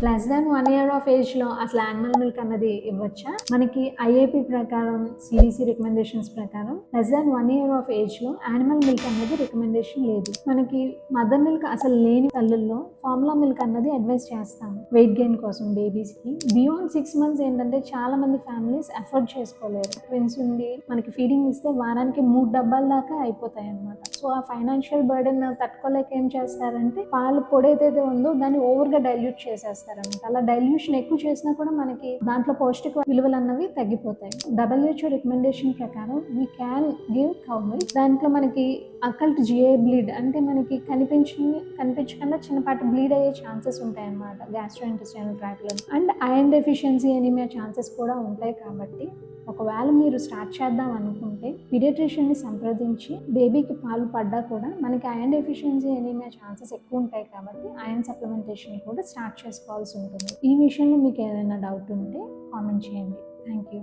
Less than 1 year of ఏజ్‌లో అసలు animal milk అన్నది ఇవ్వచ్చా? మనకి ఐఏపీ ప్రకారం, సీడీసీ రికమెండేషన్స్ ప్రకారం లెస్ దాన్ 1 ఇయర్ ఆఫ్ ఏజ్‌లో యానిమల్ మిల్క్ అన్నది రికమెండేషన్ లేదు. మనకి మదర్ మిల్క్ అసలు లేని తల్లుల్లో ఫార్ములా మిల్క్ అన్నది అడ్వైస్ చేస్తాం వెయిట్ గెయిన్ కోసం బేబీస్‌కి. బియాండ్ 6 మంత్స్ ఏంటంటే చాలా మంది ఫ్యామిలీస్ అఫోర్డ్ చేసుకోలేరు. ట్విన్స్ ఉండి మనకి ఫీడింగ్ ఇస్తే వారానికి 3 డబ్బాల దాకా అయిపోతాయి అన్నమాట. సో ఆ ఫైనాన్షియల్ బర్డెన్ తట్టుకోలేక ఏం చేస్తారంటే పాలు పొడి ఏదైతే ఉందో దాన్ని ఓవర్‌గా డైల్యూట్ చేసేస్తారనమాట. అలా డైల్యూషన్ ఎక్కువ చేసినా కూడా మనకి దాంట్లో పౌష్టిక విలువలు అన్నవి తగ్గిపోతాయి. WHO రికమెండేషన్ ప్రకారం we can give cow milk. దాంట్లో మనకి అకల్ట్ జిఐ బ్లీడ్ అంటే మనకి కనిపించకుండా చిన్నపాటి బ్లీడ్ అయ్యే ఛాన్సెస్ ఉంటాయి అన్నమాట గ్యాస్ట్రోఇంటెస్టైనల్ ట్రాక్ట్లో. And iron deficiency anaemia chances కూడా ఉంటాయి కాబట్టి ఒకవేళ మీరు స్టార్ట్ చేద్దాం అనుకుంటే పీడియాట్రిషియన్ని సంప్రదించి బేబీకి పాలు పడ్డా కూడా మనకి ఐరన్ డెఫిషియన్సీ ఎనీమియా ఛాన్సెస్ ఎక్కువ ఉంటాయి కాబట్టి ఐరన్ సప్లిమెంటేషన్ కూడా స్టార్ట్ చేసుకోవాల్సి ఉంటుంది. ఈ విషయంలో మీకు ఏదైనా డౌట్ ఉంటే కామెంట్ చేయండి. Thank you.